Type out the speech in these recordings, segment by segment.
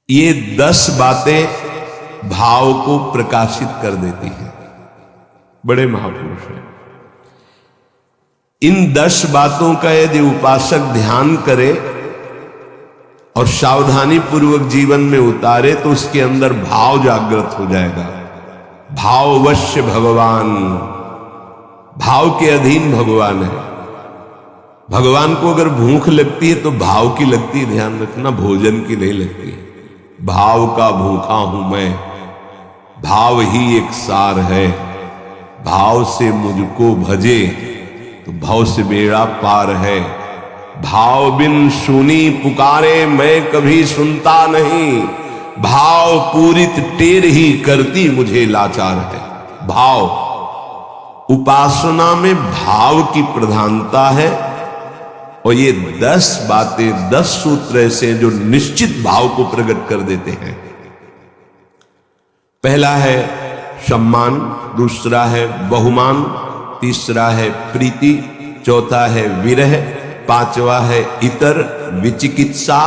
ये 10 बातें भाव को प्रकाशित कर देती हैं। बड़े महापुरुष हैं। इन 10 बातों का यदि उपासक ध्यान करे और सावधानी पूर्वक जीवन में उतारे तो उसके अंदर भाव जागृत हो जाएगा। भाववश्य भगवान, भाव के अधीन भगवान है। भगवान को अगर भूख लगती है तो भाव की लगती है, ध्यान रखना, भोजन की नहीं लगती है। भाव का भूखा हूं मैं, भाव ही एक सार है। भाव से मुझको भजे तो भाव से बेड़ा पार है। भाव बिन सुनी पुकारे मैं कभी सुनता नहीं, भाव पूरित टेर ही करती मुझे लाचार है। भाव, उपासना में भाव की प्रधानता है। और ये 10 बातें, 10 सूत्र ऐसे जो निश्चित भाव को प्रकट कर देते हैं। पहला है सम्मान, दूसरा है बहुमान, तीसरा है प्रीति, चौथा है विरह, पांचवा है इतर विचिकित्सा,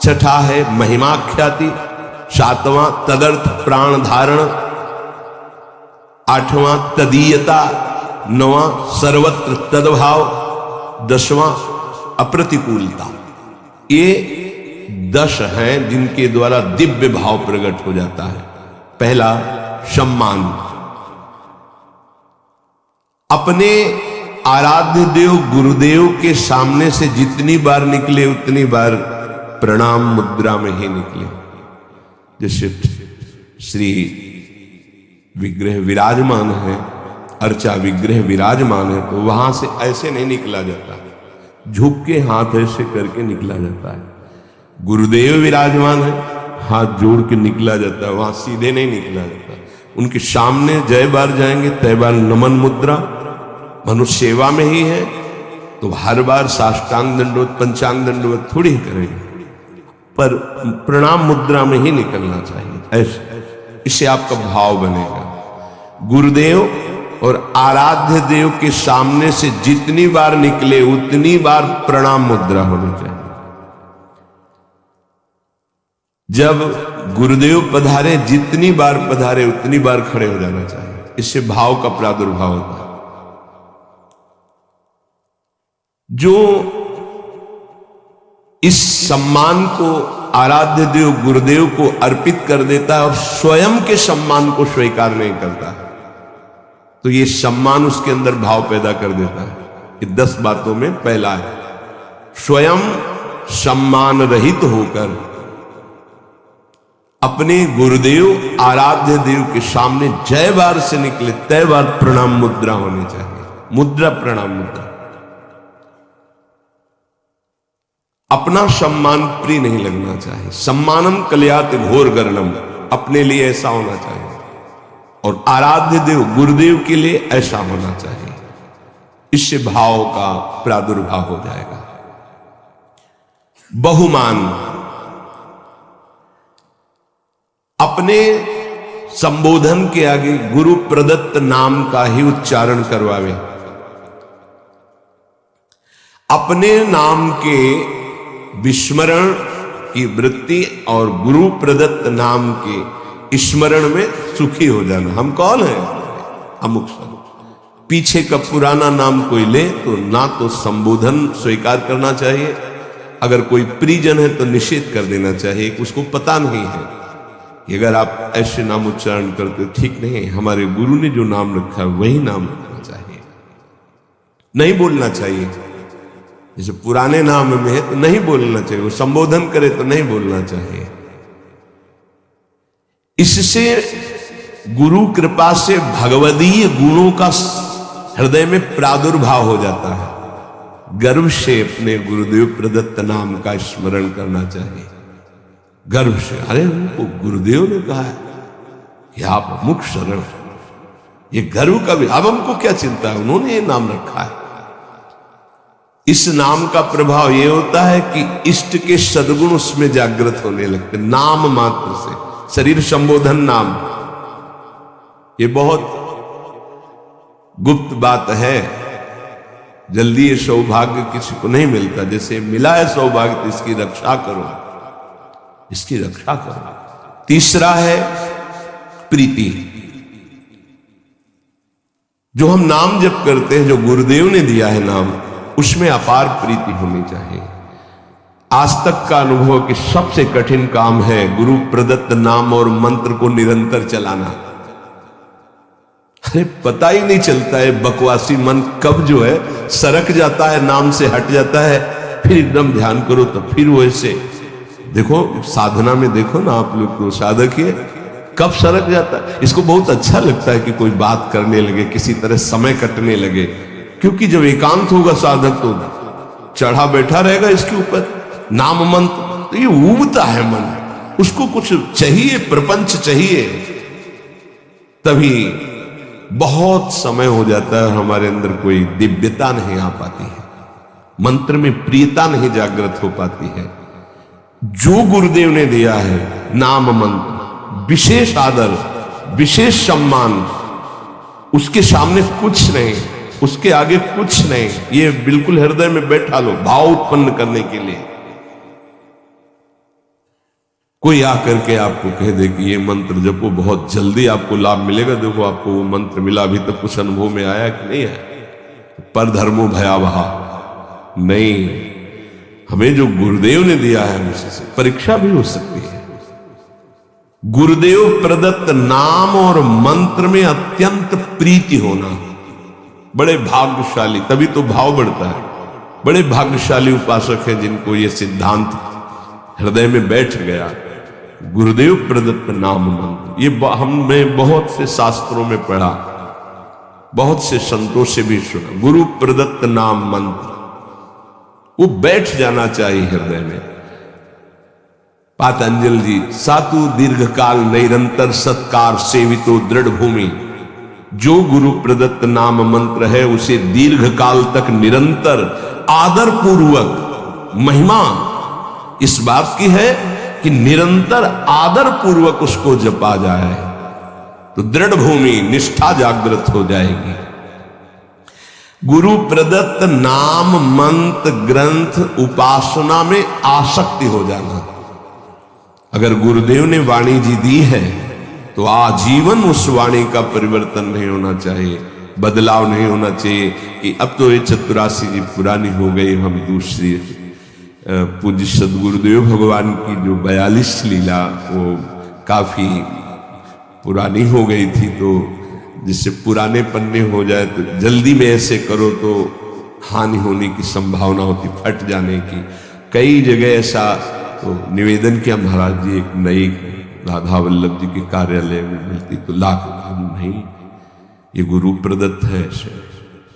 छठा है महिमा ख्याति, सातवां तदर्थ प्राण धारण, आठवां तदीयता, नवां सर्वत्र तदभाव, 10वां अप्रतिकूलता। ये 10 हैं जिनके द्वारा दिव्य भाव प्रकट हो जाता है। पहला सम्मान, अपने आराध्य देव गुरुदेव के सामने से जितनी बार निकले उतनी बार प्रणाम मुद्रा में ही निकले। जैसे श्री विग्रह विराजमान है, अर्चा विग्रह विराजमान है, तो वहां से ऐसे नहीं निकला जाता, झुक के हाथ ऐसे करके निकला जाता है। गुरुदेव विराजमान है, हाथ जोड़ के निकला जाता है, वहां सीधे नहीं निकला जाता। उनके सामने जय बार जाएंगे तय बार नमन मुद्रा, मनुष्य सेवा में ही है तो हर बार साष्टांग दंडवत पंचांग दंडवत थोड़ी ही करेंगे, पर प्रणाम मुद्रा में ही निकलना चाहिए। ऐसे इससे आपका भाव बनेगा। गुरुदेव और आराध्य देव के सामने से जितनी बार निकले उतनी बार प्रणाम मुद्रा होनी चाहिए। जब गुरुदेव पधारे, जितनी बार पधारे उतनी बार खड़े हो जाना चाहिए। इससे भाव का प्रादुर्भाव होता है। जो इस सम्मान को आराध्य देव गुरुदेव को अर्पित कर देता है और स्वयं के सम्मान को स्वीकार नहीं करता है, तो ये सम्मान उसके अंदर भाव पैदा कर देता है। ये 10 बातों में पहला है। स्वयं सम्मान रहित होकर अपने गुरुदेव आराध्य देव के सामने जय बार से निकले तय बार प्रणाम मुद्रा होनी चाहिए। मुद्रा प्रणाम मुद्रा। अपना सम्मान प्रिय नहीं लगना चाहिए। सम्मानम कल्यात घोर गर्णम, अपने लिए ऐसा होना चाहिए और आराध्य देव गुरुदेव के लिए ऐसा होना चाहिए। इससे भाव का प्रादुर्भाव हो जाएगा। बहुमान, अपने संबोधन के आगे गुरु प्रदत्त नाम का ही उच्चारण करवावे। अपने नाम के विस्मरण की वृत्ति और गुरु प्रदत्त नाम के स्मरण में सुखी हो जाना। हम कौन है? अमुक सब। पीछे का पुराना नाम कोई ले तो ना तो संबोधन स्वीकार करना चाहिए, अगर कोई परिजन है तो निषेध कर देना चाहिए, उसको पता नहीं है कि अगर आप ऐसे नाम उच्चारण करते हो ठीक नहीं। हमारे गुरु ने जो नाम रखा है वही नाम रखना चाहिए, नहीं बोलना चाहिए। जैसे पुराने नाम में है तो नहीं बोलना चाहिए, वो संबोधन करे तो नहीं बोलना चाहिए। इससे गुरु कृपा से भगवदीय गुणों का हृदय में प्रादुर्भाव हो जाता है। गर्व से अपने गुरुदेव प्रदत्त नाम का स्मरण करना चाहिए। गर्व से, अरे उनको गुरुदेव ने कहा है कि आप मुख शरण, ये गर्व का भी। अब हमको क्या चिंता है, उन्होंने ये नाम रखा है। इस नाम का प्रभाव यह होता है कि इष्ट के सद्गुण उसमें जागृत होने लगते। नाम मात्र से शरीर संबोधन नाम, ये बहुत गुप्त बात है। जल्दी ये सौभाग्य किसी को नहीं मिलता। जैसे मिला है सौभाग्य तो इसकी रक्षा करो। इसकी रक्षा करो। तीसरा है प्रीति। जो हम नाम जप करते हैं, जो गुरुदेव ने दिया है नाम, उसमें अपार प्रीति होनी चाहिए। आज तक का अनुभव कि सबसे कठिन काम है गुरु प्रदत्त नाम और मंत्र को निरंतर चलाना। अरे पता ही नहीं चलता है, बकवासी मन कब जो है सरक जाता है, नाम से हट जाता है, फिर एकदम ध्यान करो तो फिर वैसे। देखो साधना में देखो ना आप लोग को, साधक ये कब सरक जाता है। इसको बहुत अच्छा लगता है कि कोई बात करने लगे, किसी तरह समय कटने लगे, क्योंकि जब एकांत होगा साधक तो चढ़ा बैठा रहेगा इसके ऊपर नाम मंत्र, तो ये ऊबता है मन, उसको कुछ चाहिए, प्रपंच चाहिए, तभी बहुत समय हो जाता है, हमारे अंदर कोई दिव्यता नहीं आ पाती है, मंत्र में प्रियता नहीं जागृत हो पाती है। जो गुरुदेव ने दिया है नाम मंत्र, विशेष आदर, विशेष सम्मान, उसके सामने कुछ नहीं, उसके आगे कुछ नहीं, ये बिल्कुल हृदय में बैठा लो भाव उत्पन्न करने के लिए। कोई आकर के आपको कह दे कि ये मंत्र जपो, बहुत जल्दी आपको लाभ मिलेगा, देखो आपको वो मंत्र मिला, अभी तक कुछ अनुभव में आया कि नहीं आया, पर धर्मो भयावहा नहीं। हमें जो गुरुदेव ने दिया है उसी से परीक्षा भी हो सकती है। गुरुदेव प्रदत्त नाम और मंत्र में अत्यंत प्रीति होना, बड़े भाग्यशाली, तभी तो भाव बढ़ता है। बड़े भाग्यशाली उपासक है जिनको ये सिद्धांत हृदय में बैठ गया, गुरुदेव प्रदत्त नाम मंत्र। ये हमने बहुत से शास्त्रों में पढ़ा, बहुत से संतों से भी सुना, गुरु प्रदत्त नाम मंत्र, वो बैठ जाना चाहिए हृदय में। पातंजल जी, सातु दीर्घकाल निरंतर सत्कार सेवितो दृढ़ भूमि। जो गुरु प्रदत्त नाम मंत्र है उसे दीर्घ काल तक निरंतर आदर पूर्वक, महिमा इस बात की है कि निरंतर आदर पूर्वक उसको जपा जाए तो दृढ़ भूमि, निष्ठा जागृत हो जाएगी। गुरु प्रदत्त नाम मंत्र ग्रंथ उपासना में आसक्ति हो जाना। अगर गुरुदेव ने वाणी जी दी है तो आजीवन उस वाणी का परिवर्तन नहीं होना चाहिए, बदलाव नहीं होना चाहिए कि अब तो ये 84 जी पुरानी हो गई, हम दूसरी। पूज्य सदगुरुदेव भगवान की जो 42 लीला वो काफी पुरानी हो गई थी, तो जिससे पुराने पन्ने हो जाए तो जल्दी में ऐसे करो तो हानि होने की संभावना होती, फट जाने की। कई जगह ऐसा तो निवेदन किया, महाराज जी एक नई राधा वल्लभ जी के कार्यालय में मिलती तो लाख नहीं, ये गुरु प्रदत्त है ऐसे।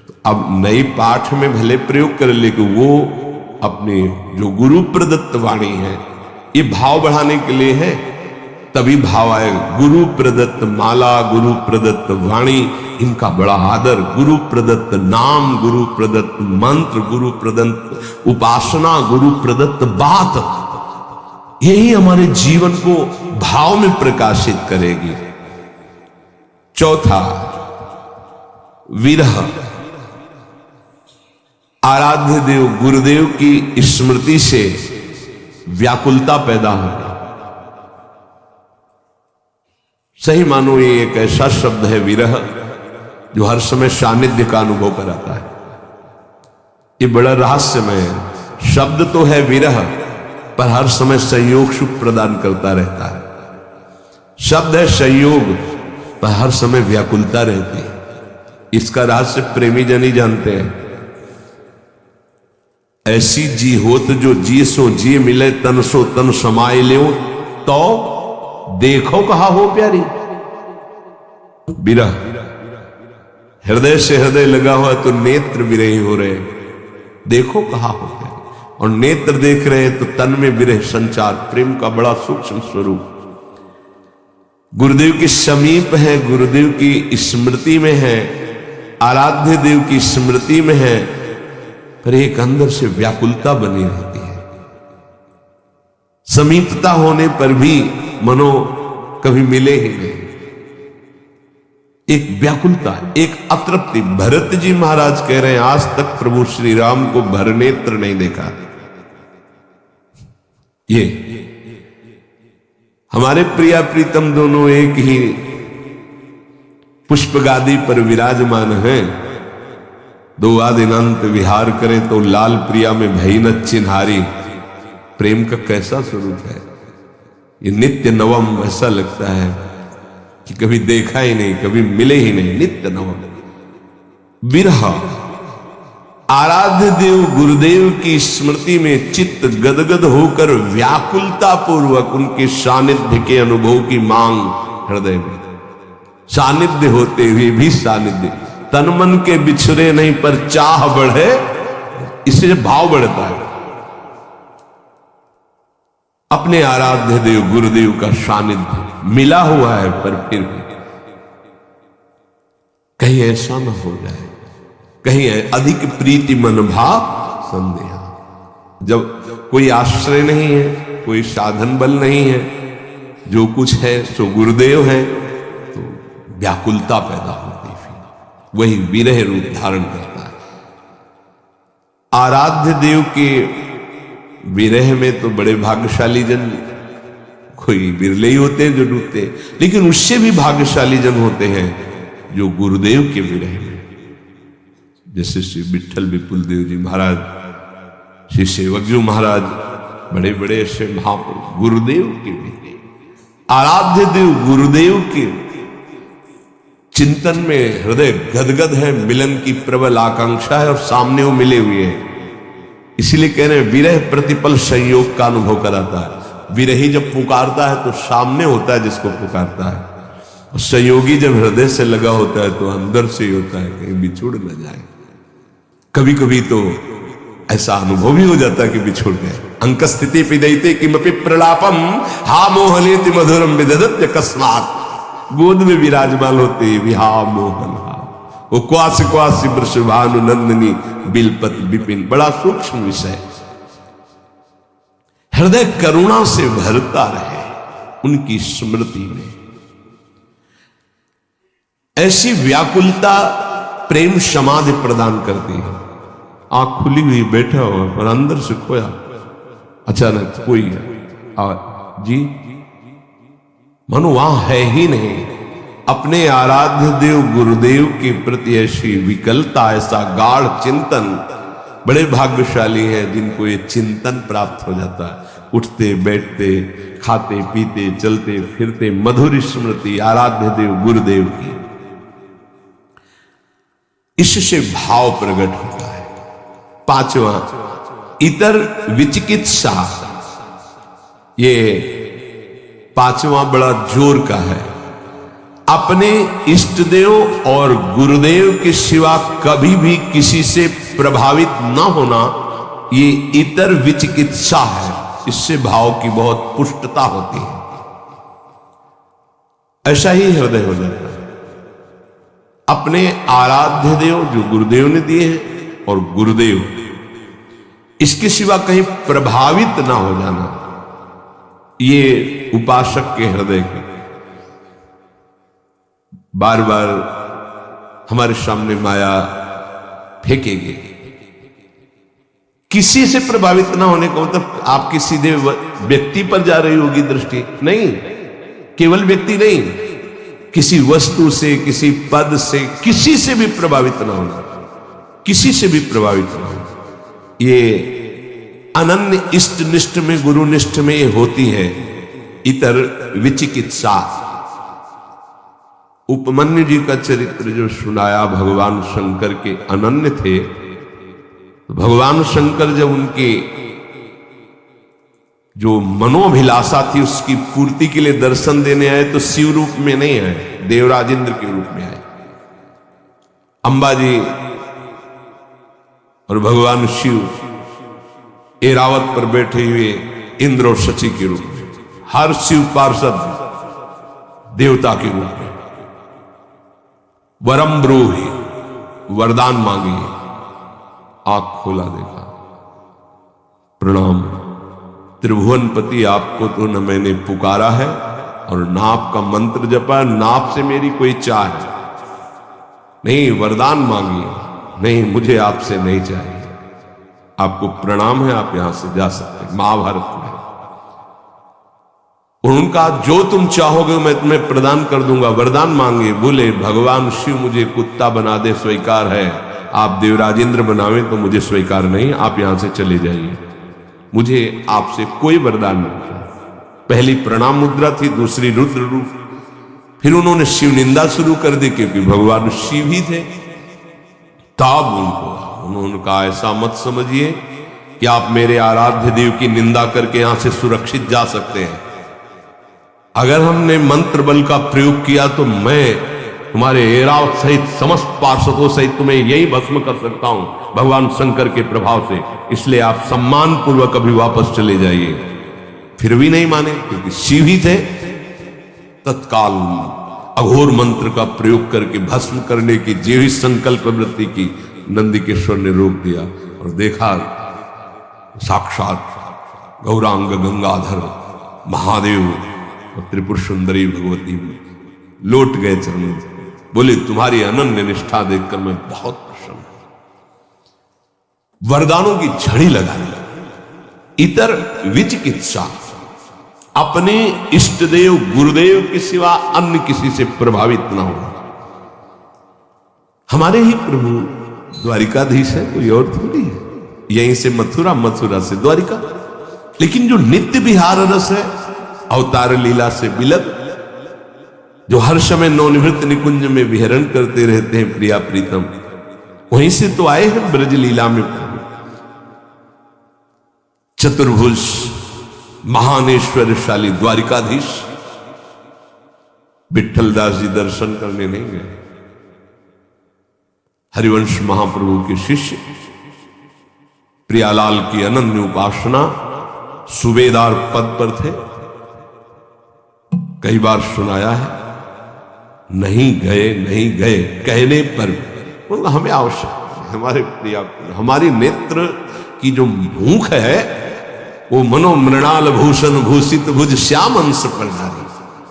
तो अब नई पाठ में भले प्रयोग कर, लेकिन वो अपने जो गुरु प्रदत्त वाणी है, ये भाव बढ़ाने के लिए है, तभी भाव आएगा। गुरु प्रदत्त माला, गुरु प्रदत्त वाणी, इनका बड़ा आदर, गुरु प्रदत्त नाम, गुरु प्रदत्त मंत्र, गुरु प्रदत्त उपासना, गुरु प्रदत्त बात, यही हमारे जीवन को भाव में प्रकाशित करेगी। चौथा, विरह। आराध्य देव गुरुदेव की स्मृति से व्याकुलता पैदा हो गई। सही मानो ये एक ऐसा शब्द है विरह जो हर समय सानिध्य का अनुभव कराता है। ये बड़ा रहस्यमय है। शब्द तो है विरह, पर हर समय संयोग सुख प्रदान करता रहता है। शब्द है संयोग, पर हर समय व्याकुलता रहती है। इसका रहस्य प्रेमी जन ही जानते हैं। ऐसी जी होत जो जी सो जी मिले, तन सो तन समाये ले, तो देखो कहा हो प्यारी। विरह हृदय से हृदय लगा हुआ तो नेत्र विरही हो रहे, देखो कहा हो प्यारी। और नेत्र देख रहे हैं तो तन में विरह संचार, प्रेम का बड़ा सूक्ष्म स्वरूप। गुरुदेव के समीप है, गुरुदेव की स्मृति में है, आराध्य देव की स्मृति में है, पर एक अंदर से व्याकुलता बनी रहती है। समीपता होने पर भी मनो कभी मिले ही नहीं, एक व्याकुलता, एक अतृप्ति। भरत जी महाराज कह रहे हैं आज तक प्रभु श्री राम को भरनेत्र नहीं देखा। ये हमारे प्रिया प्रीतम दोनों एक ही पुष्प गादी पर विराजमान हैं। दो आदिनांत विहार करे तो लाल प्रिया में भई न चिन्हारी। प्रेम का कैसा स्वरूप है ये, नित्य नवम। ऐसा लगता है कि कभी देखा ही नहीं, कभी मिले ही नहीं, नित्य नवम। विरह आराध्य देव गुरुदेव की स्मृति में चित्त गदगद होकर व्याकुलता पूर्वक उनके सानिध्य के अनुभव की मांग हृदय में। सानिध्य होते हुए भी सानिध्य, तन मन के बिछड़े नहीं पर चाह बढ़े, इससे भाव बढ़ता है। अपने आराध्य देव गुरुदेव का सानिध्य मिला हुआ है, पर फिर भी कहीं ऐसा न हो जाए, कहीं अधिक प्रीति मन भाव संदेह। जब कोई आश्रय नहीं है, कोई साधन बल नहीं है, जो कुछ है सो गुरुदेव है, तो व्याकुलता पैदा होती है, फिर वही विरह रूप धारण करता है। आराध्य देव के विरह में तो बड़े भाग्यशाली जन, कोई बिरले ही होते हैं जो डूबते हैं, लेकिन उससे भी भाग्यशाली जन होते हैं जो गुरुदेव के विरह में, जैसे श्री विठल विपुल देव जी महाराज, श्री सेवकजू महाराज, बड़े बड़े ऐसे महापुरुष गुरुदेव के विरह। आराध्य देव गुरुदेव के चिंतन में हृदय गदगद है, मिलन की प्रबल आकांक्षा है और सामने वो मिले हुए हैं। इसलिए कह रहे हैं विरह प्रतिपल संयोग का अनुभव कराता है। विरही जब पुकारता है तो सामने होता है जिसको पुकारता है, और संयोगी जब हृदय से लगा होता है तो अंदर से ही होता है, कहीं बिछुड़ न जाए। कभी कभी तो ऐसा अनुभव भी हो जाता है कि बिछुड़ गए। अंक स्थिति पिदयते किमपि प्रलापम हा मोहनेति मधुरम विदधत्य कस्मात्। गोद में विराजमान होते भी हा मोहन हा, वो क्वास क्वास वृषभानु नंदनी बिलपत विपिन। बड़ा सूक्ष्म विषय। हृदय करुणा से भरता रहे उनकी स्मृति में। ऐसी व्याकुलता प्रेम समाधि प्रदान करती है। आंख खुली हुई बैठा हुआ पर अंदर से खोया, अचानक कोई जी मनु वहां है ही नहीं। अपने आराध्य देव गुरुदेव के प्रति ऐसी विकलता, ऐसा गाढ़ चिंतन, बड़े भाग्यशाली हैं जिनको ये चिंतन प्राप्त हो जाता है। उठते बैठते, खाते पीते, चलते फिरते मधुर स्मृति आराध्य देव गुरुदेव की, इससे भाव प्रकट होता है। पांचवा, इतर विचिकित्सा। ये पांचवा बड़ा जोर का है। अपने इष्ट देव और गुरुदेव के सिवा कभी भी किसी से प्रभावित न होना, ये इतर विचिकित्सा है। इससे भाव की बहुत पुष्टता होती है। ऐसा ही हृदय हो जाता है। अपने आराध्य देव जो गुरुदेव ने दिए हैं और गुरुदेव, इसके सिवा कहीं प्रभावित ना हो जाना, ये उपासक के हृदय के बार बार हमारे सामने माया फेंकेगी। किसी से प्रभावित ना होने का मतलब आपकी सीधे व्यक्ति पर जा रही होगी दृष्टि, नहीं, केवल व्यक्ति नहीं, किसी वस्तु से, किसी पद से, किसी से भी प्रभावित ना होना, किसी से भी प्रभावित ना होना। ये अनन्य इष्ट निष्ठ में, गुरु निष्ठ में ये होती है इतर विचिकित्सा। उपमन्यु जी का चरित्र जो सुनाया, भगवान शंकर के अनन्य थे। तो भगवान शंकर जब उनके जो मनोभिलाषा थी उसकी पूर्ति के लिए दर्शन देने आए तो शिव रूप में नहीं आए, देवराज इंद्र के रूप में आए। अंबाजी और भगवान शिव ऐरावत पर बैठे हुए इंद्र और शची के रूप में, हर शिव पार्षद देवता के रूप में। वरम ब्रूहि, वरदान मांगिए। आंख खोला, देखा, प्रणाम त्रिभुवनपति, आपको तो न मैंने पुकारा है और ना आपका मंत्र जपा, ना आपसे मेरी कोई चाह है। नहीं, वरदान मांगिए। नहीं, मुझे आपसे नहीं चाहिए, आपको प्रणाम है, आप यहां से जा सकते। महाभारत में उनका जो तुम चाहोगे मैं तुम्हें प्रदान कर दूंगा। वरदान मांगे, बोले भगवान शिव मुझे कुत्ता बना दे स्वीकार है, आप देवराजेंद्र बनावे तो मुझे स्वीकार नहीं, आप यहां से चले जाइए, मुझे आपसे कोई वरदान नहीं। पहली प्रणाम मुद्रा थी, दूसरी रुद्र रूप। फिर उन्होंने शिव निंदा शुरू कर दी क्योंकि भगवान शिव ही थे। तब उन्होंने कहा ऐसा मत समझिए कि आप मेरे आराध्य देव की निंदा करके यहां से सुरक्षित जा सकते हैं। अगर हमने मंत्र बल का प्रयोग किया तो मैं तुम्हारे ऐरावत सहित समस्त पार्षदों सहित तुम्हें यही भस्म कर सकता हूं भगवान शंकर के प्रभाव से, इसलिए आप सम्मान पूर्वक अभी वापस चले जाइए। फिर भी नहीं माने क्योंकि शिव ही थे। तत्काल अघोर मंत्र का प्रयोग करके भस्म करने की जो संकल्प वृत्ति की नंदिकेश्वर ने रोक दिया और देखा साक्षात गौरांग गंगाधर महादेव और त्रिपुर सुंदरी भगवती लौट गए चरण, बोले तुम्हारी अनन्य निष्ठा देखकर मैं बहुत प्रसन्न हूं। वरदानों की झड़ी लगाई। इतर विचिकित्सा, अपने इष्ट देव गुरुदेव के सिवा अन्य किसी से प्रभावित ना होना। हमारे ही प्रभु द्वारिकाधीश है, कोई और थोड़ी है। यहीं से मथुरा, मथुरा से द्वारिका। लेकिन जो नित्य विहार रस है, अवतार लीला से बिलक, जो हर समय नवनिवृत्त निकुंज में विहरण करते रहते हैं प्रिया प्रीतम, वहीं से तो आए हैं ब्रज लीला में। चतुर्भुज महानेश्वरशाली द्वारिकाधीश विठ्ठलदास जी दर्शन करने नहीं गए। हरिवंश महाप्रभु के शिष्य प्रियालाल की अनन्य उपासना सूबेदार पद पर थे। कई बार सुनाया है, नहीं गए कहने पर हमें आवश्यक, हमारे प्रिया, हमारी नेत्र की जो भूख है वो मनो मृणाल भूषण भूषित भुज श्याम अंश प्रधारी,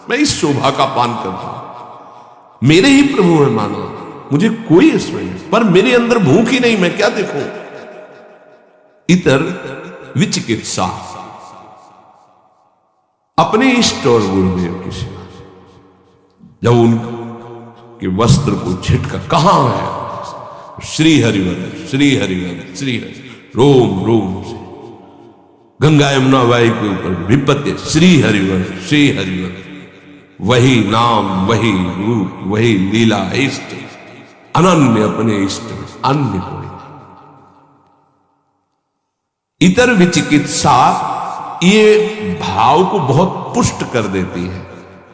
मैं इस शोभा का पान करता हूं। मेरे ही प्रभु है मानो, मुझे कोई इसमें नहीं, पर मेरे अंदर भूख ही नहीं, मैं क्या देखूं। इतर विचिकित्सा, अपने इष्ट और गुरुदेव की सेवा। जब उनके वस्त्र को झटका, कहां है श्री हरिवर, श्री हरिवर, श्री हरि, रोम रोम से गंगा यमुना वाई के ऊपर विपत्ति, श्री हरिवर, श्री हरिवर, वही नाम, वही रूप, वही लीला, इष्ट अनन्य, अपने इष्ट अन्य कोई। इतर विचिकित्सा ये भाव को बहुत पुष्ट कर देती है,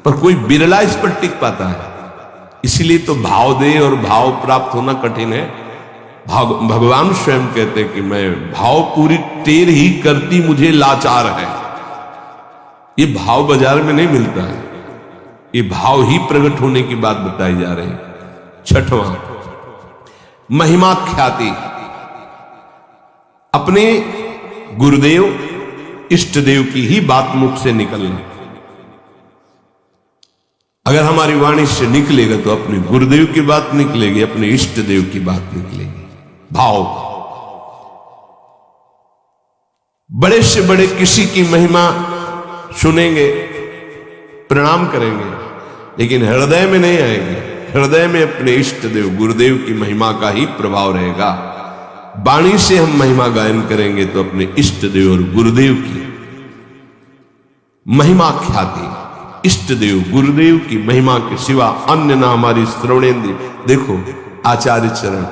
पर कोई बिरला इस पर टिक पाता है। इसलिए तो भाव दे और भाव प्राप्त होना कठिन है। भगवान स्वयं कहते कि मैं भाव पूरी टेर ही करती मुझे लाचार है। ये भाव बाजार में नहीं मिलता है, ये भाव ही प्रकट होने की बात बताई जा रही है। छठवां, महिमा ख्याति, अपने गुरुदेव इष्ट देव की ही बात मुख से निकलना। अगर हमारी वाणी से निकलेगा तो अपने गुरुदेव की बात निकलेगी, अपने इष्ट देव की बात निकलेगी। भाव, बड़े से बड़े किसी की महिमा सुनेंगे, प्रणाम करेंगे, लेकिन हृदय में नहीं आएंगे। हृदय में अपने इष्ट देव गुरुदेव की महिमा का ही प्रभाव रहेगा। वाणी से हम महिमा गायन करेंगे तो अपने इष्ट देव और गुरुदेव की महिमा ख्याति, इष्ट देव गुरुदेव की महिमा के सिवा अन्य ना हमारी श्रवणेन्द्रिय। देखो आचार्य चरण,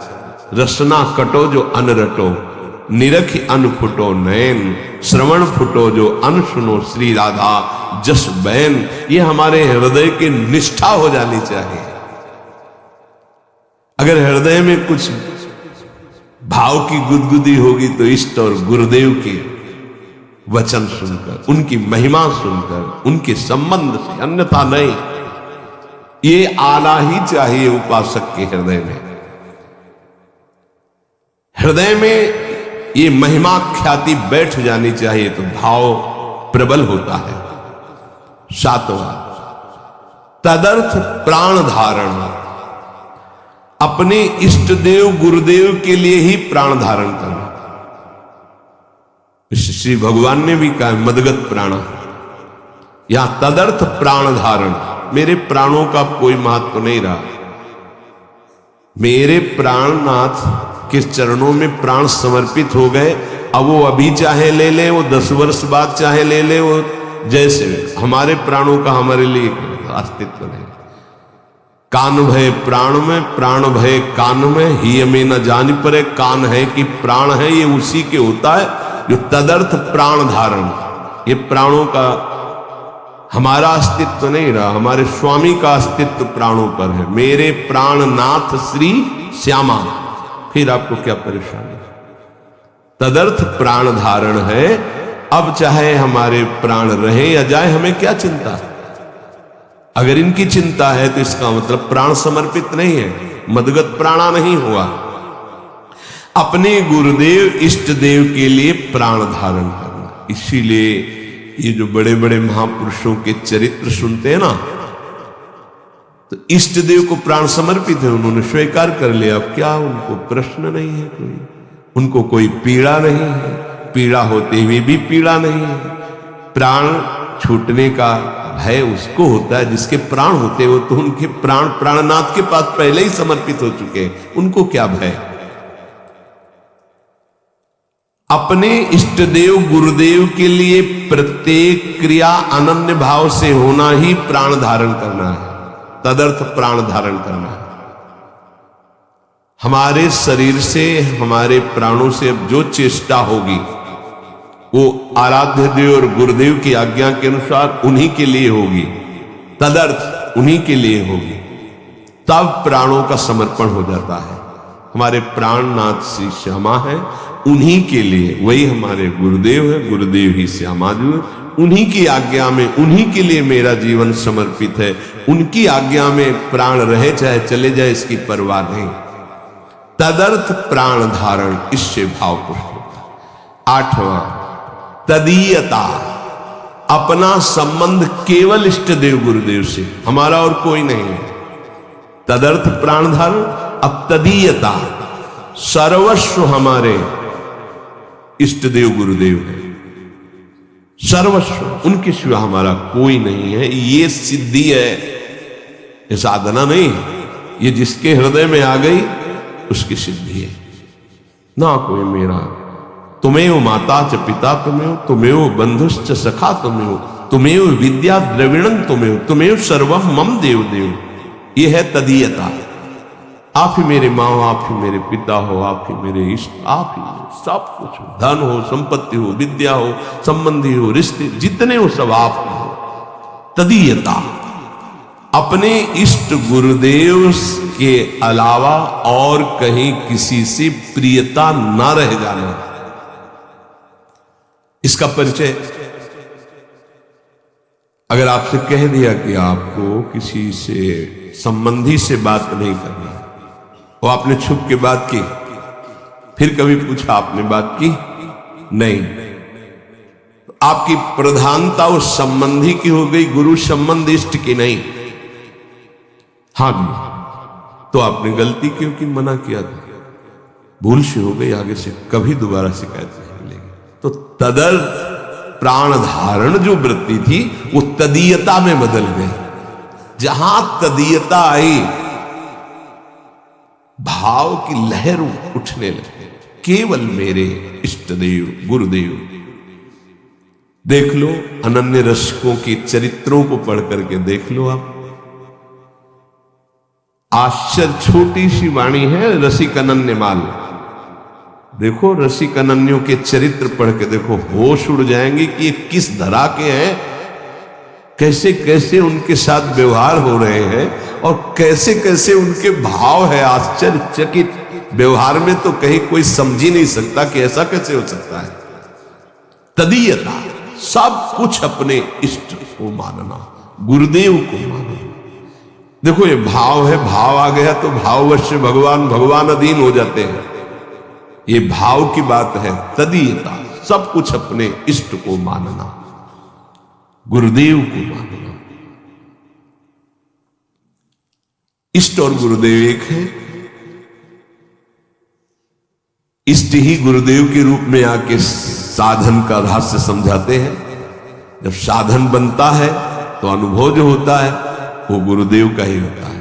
रसना कटो जो अन रटो, निरखि अन फुटो नयन, श्रवण फुटो जो अन सुनो श्री राधा जस बैन। ये हमारे हृदय की निष्ठा हो जानी चाहिए। अगर हृदय में कुछ भाव की गुदगुदी होगी तो इष्ट और गुरुदेव के वचन सुनकर, उनकी महिमा सुनकर, उनके संबंध से, अन्यथा नहीं। ये आना ही चाहिए उपासक के हृदय में। हृदय में ये महिमा ख्याति बैठ जानी चाहिए तो भाव प्रबल होता है। सातवां, तदर्थ प्राण धारण, अपने इष्ट देव गुरुदेव के लिए ही प्राण धारण करना। श्री भगवान ने भी कहा मदगत प्राण, यहां तदर्थ प्राण धारण, मेरे प्राणों का कोई महत्व नहीं रहा। मेरे प्राणनाथ के चरणों में प्राण समर्पित हो गए। अब वो अभी चाहे ले ले, वो 10 वर्ष बाद चाहे ले ले, वो जैसे हमारे प्राणों का हमारे लिए अस्तित्व नहीं। कान भय प्राण में, प्राण भय कान में, ही हमें न जान पड़े कान है कि प्राण है, ये उसी के होता है जो तदर्थ प्राण धारण। ये प्राणों का हमारा अस्तित्व नहीं रहा, हमारे स्वामी का अस्तित्व प्राणों पर है। मेरे प्राणनाथ श्री श्यामा, फिर आपको क्या परेशानी? तदर्थ प्राण धारण है। अब चाहे हमारे प्राण रहे या जाए, हमें क्या चिंता? अगर इनकी चिंता है तो इसका मतलब प्राण समर्पित नहीं है, मदगत प्राणा नहीं हुआ। अपने गुरुदेव इष्ट देव के लिए प्राण धारण करना। इसीलिए ये जो बड़े बड़े महापुरुषों के चरित्र सुनते हैं ना, तो इष्ट देव को प्राण समर्पित है, उन्होंने स्वीकार कर लिया। अब क्या, उनको प्रश्न नहीं है कोई, उनको कोई पीड़ा नहीं है, पीड़ा होते हुए भी पीड़ा नहीं है। प्राण छूटने का भय उसको होता है जिसके प्राण होते हो, तो उनके प्राण प्राणनाथ के पास पहले ही समर्पित हो चुके हैं, उनको क्या भय? अपने इष्ट देव गुरुदेव के लिए प्रत्येक क्रिया अनन्य भाव से होना ही प्राण धारण करना है, तदर्थ प्राण धारण करना है। हमारे शरीर से, हमारे प्राणों से अब जो चेष्टा होगी वो आराध्य देव और गुरुदेव की आज्ञा के अनुसार उन्हीं के लिए होगी, तदर्थ उन्हीं के लिए होगी। तब प्राणों का समर्पण हो जाता है। हमारे प्राणनाथ श्री श्यामा है, उन्हीं के लिए, वही हमारे गुरुदेव है, गुरुदेव ही श्यामा जी है। उन्हीं की आज्ञा में, उन्हीं के लिए मेरा जीवन समर्पित है। उनकी आज्ञा में प्राण रहे चाहे चले जाए, इसकी परवाह नहीं। तदर्थ प्राण धारण, इससे भाव पुष्ट होता है। 8वां तदीयता, अपना संबंध केवल इष्ट देव गुरुदेव से, हमारा और कोई नहीं है। तदर्थ प्राण धारण। अब तदीयता, सर्वस्व हमारे इष्ट देव गुरुदेव है, सर्वस्व, उनके सिवा हमारा कोई नहीं है। ये सिद्धि है, ये साधना नहीं है, ये जिसके हृदय में आ गई उसकी सिद्धि है। ना कोई मेरा, तुम्हें माता च पिता तुम्हें, तुम्हें बंधुश्च सखा तुम्हें, तुम्हें विद्या द्रविणं तुम्हें सर्वम मम देव देव। ये है तदीयता। आप ही मेरे माँ हो, आप ही मेरे पिता हो, आप ही मेरे इष्ट, आप ही सब कुछ हो, धन हो, संपत्ति हो, विद्या हो, संबंधी हो, रिश्ते जितने हो सब आप हो। तदीयता, अपने इष्ट गुरुदेव के अलावा और कहीं किसी से प्रियता ना रह जाना। इसका परिचय, अगर आपसे कह दिया कि आपको किसी से संबंधी से बात नहीं करनी, वो आपने छुप के बात की, फिर कभी पूछा आपने बात की नहीं, आपकी प्रधानता उस संबंधी की हो गई, गुरु संबंध इष्ट की नहीं। हाँ भी, तो आपने गलती क्यों की, मना किया था, भूल से हो गई, आगे से कभी दोबारा शिकायत नहीं मिलेगी। तो तदर्थ प्राण धारण जो वृत्ति थी वो तदीयता में बदल गई। जहां तदीयता आई, भाव की लहर उठने लगी, केवल मेरे इष्ट देव गुरुदेव। देख लो अनन्य रसिकों के चरित्रों को पढ़ करके देख लो आप। आश्चर्य, छोटी सी वाणी है, रसिक अनन्य माल। देखो रसिक अनन्यों के चरित्र पढ़ के देखो, होश उड़ जाएंगे कि ये किस धरा के हैं, कैसे कैसे उनके साथ व्यवहार हो रहे हैं और कैसे कैसे उनके भाव है। आश्चर्यचकित व्यवहार में तो कहीं कोई समझ ही नहीं सकता कि ऐसा कैसे हो सकता है। तदीयता, सब कुछ अपने इष्ट को मानना, गुरुदेव को मानना। देखो ये भाव है, भाव आ गया तो भाववश भगवान अधीन हो जाते हैं। ये भाव की बात है। तदीयता, सब कुछ अपने इष्ट को मानना, गुरुदेव को मानना। इष्ट और गुरुदेव एक है। इष्ट ही गुरुदेव के रूप में आके साधन का रहस्य समझाते हैं। जब साधन बनता है तो अनुभव जो होता है वो गुरुदेव का ही होता है।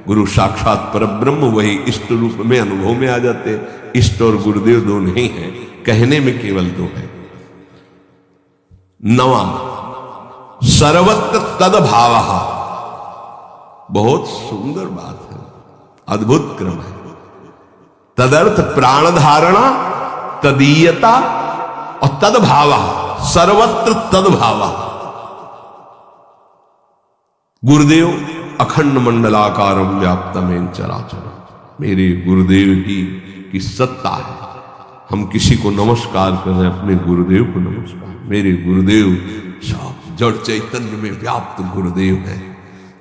गुरु साक्षात परब्रह्म, वही इष्ट रूप में अनुभव में आ जाते हैं। इष्ट और गुरुदेव दो नहीं है, कहने में केवल दो है। नवा, सर्वत्र तद भावः। बहुत सुंदर बात है, अद्भुत क्रम है। तदर्थ प्राण धारणा, तदीयता और तदभावः, सर्वत्र तदभावः। गुरुदेव अखंड मंडलाकारम व्याप्तमेन चराचरम, मेरे गुरुदेव ही की सत्ता है। हम किसी को नमस्कार कर रहे हैं, अपने गुरुदेव को नमस्कार। मेरे गुरुदेव सब जड़ चैतन्य में व्याप्त गुरुदेव है।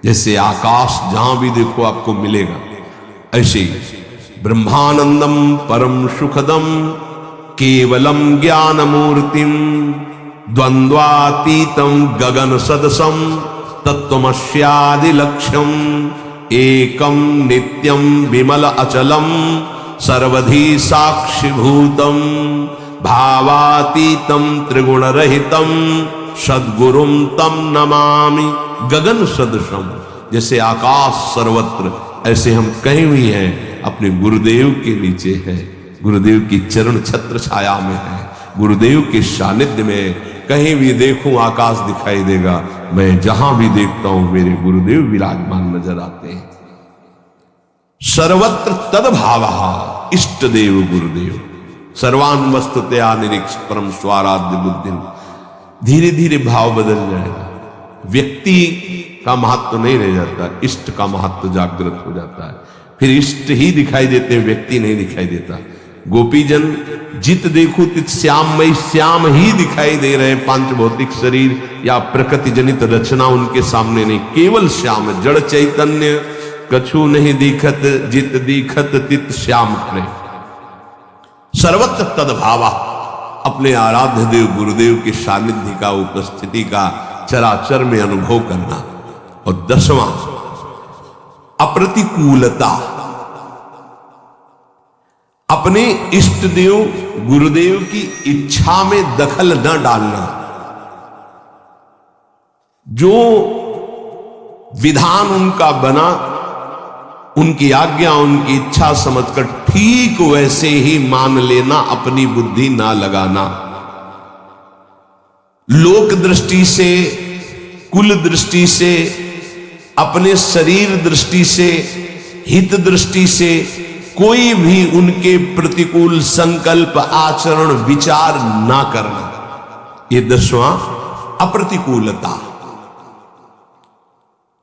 जैसे आकाश जहां भी देखो आपको मिलेगा, ऐसे ब्रह्मानंदम परम सुखदम केवलम ज्ञान मूर्तिम द्वंद्वातीतम गगन सदसम तत्वमस्यादि लक्ष्यम एकम नित्यम विमल अचलम सर्वधी साक्षिभूतम भावातीतम त्रिगुण रहितम सद्गुरुम तम नमामि। गगन सदृशम, जैसे आकाश सर्वत्र, ऐसे हम कहीं भी हैं अपने गुरुदेव के नीचे हैं, गुरुदेव की चरण छत्र छाया में है, गुरुदेव के सानिध्य में। कहीं भी देखूं आकाश दिखाई देगा, मैं जहां भी देखता हूं मेरे गुरुदेव विराजमान नजर आते हैं। सर्वत्र तदभावः, इष्ट देव गुरुदेव। सर्वान् वस्तुतया निरीक्ष परम स्वाराध्य बुद्धि। धीरे धीरे भाव बदल जाएगा, व्यक्ति का महत्व नहीं रह जाता, इष्ट का महत्व जागृत हो जाता है। फिर इष्ट ही दिखाई देते, व्यक्ति नहीं दिखाई देता। गोपीजन जित देखो तित श्याममय, श्याम ही दिखाई दे रहे। पांच भौतिक शरीर या प्रकृति जनित रचना उनके सामने नहीं, केवल श्याम, जड़ चैतन्य कछु नहीं दिखत, जित दिखत तित श्याम करे। सर्वत्र तदभावा, अपने आराध्य देव गुरुदेव के सानिध्य का, उपस्थिति का चराचर में अनुभव करना। और 10वां, अप्रतिकूलता, अपने इष्ट देव गुरुदेव की इच्छा में दखल न डालना। जो विधान उनका बना, उनकी आज्ञा, उनकी इच्छा समझकर ठीक वैसे ही मान लेना, अपनी बुद्धि ना लगाना। लोक दृष्टि से, कुल दृष्टि से, अपने शरीर दृष्टि से, हित दृष्टि से कोई भी उनके प्रतिकूल संकल्प, आचरण, विचार ना करना। ये 10वां, अप्रतिकूलता।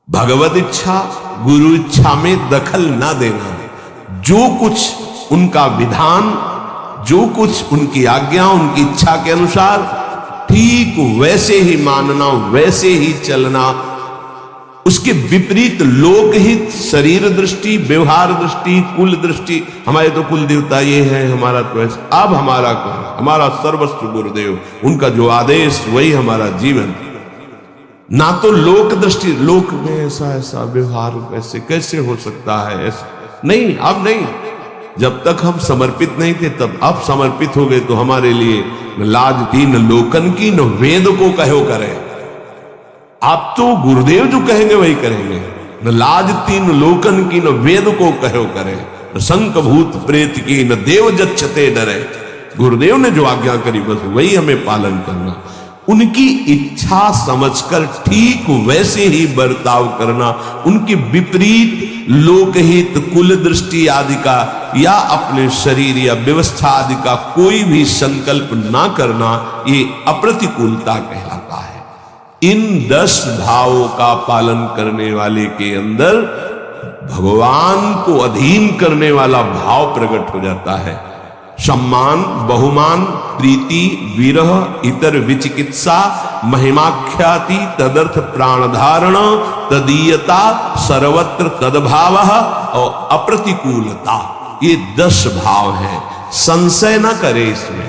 भगवत इच्छा, गुरु इच्छा में दखल ना देना। जो कुछ उनका विधान, जो कुछ उनकी आज्ञा, उनकी इच्छा के अनुसार ठीक वैसे ही मानना, वैसे ही चलना। उसके विपरीत लोकहित, शरीर दृष्टि, व्यवहार दृष्टि, कुल दृष्टि, हमारे तो कुल देवता ये है, हमारा तो ऐसा, अब हमारा कौन, हमारा सर्वस्व गुरुदेव, उनका जो आदेश वही हमारा जीवन। ना तो लोक दृष्टि, लोक में ऐसा ऐसा व्यवहार कैसे कैसे हो सकता है, ऐसा नहीं, अब नहीं। जब तक हम समर्पित नहीं थे तब, अब समर्पित हो गए तो हमारे लिए न लाज थी, न लोकन की, न वेद को कहो करे। आप तो गुरुदेव जो कहेंगे वही करेंगे। न लाज थी, न लोकन की, न वेद को कहो करे। न शंक भूत प्रेत की, न देव जच्छते डरे। गुरुदेव ने जो आज्ञा करी बस वही हमें पालन करना। उनकी इच्छा समझकर ठीक वैसे ही बर्ताव करना। उनके विपरीत लोकहित, कुल दृष्टि आदि का या अपने शरीर या व्यवस्था आदि का कोई भी संकल्प ना करना, ये अप्रतिकूलता कहलाता है। इन 10 भावों का पालन करने वाले के अंदर भगवान को अधीन करने वाला भाव प्रकट हो जाता है। सम्मान, बहुमान, प्रीति, विरह, इतर विचिकित्सा, महिमाख्याति, तदर्थ प्राण धारण, तदीयता, सर्वत्र तदभावः और अप्रतिकूलता, ये 10 भाव हैं। संशय न करे इसमें।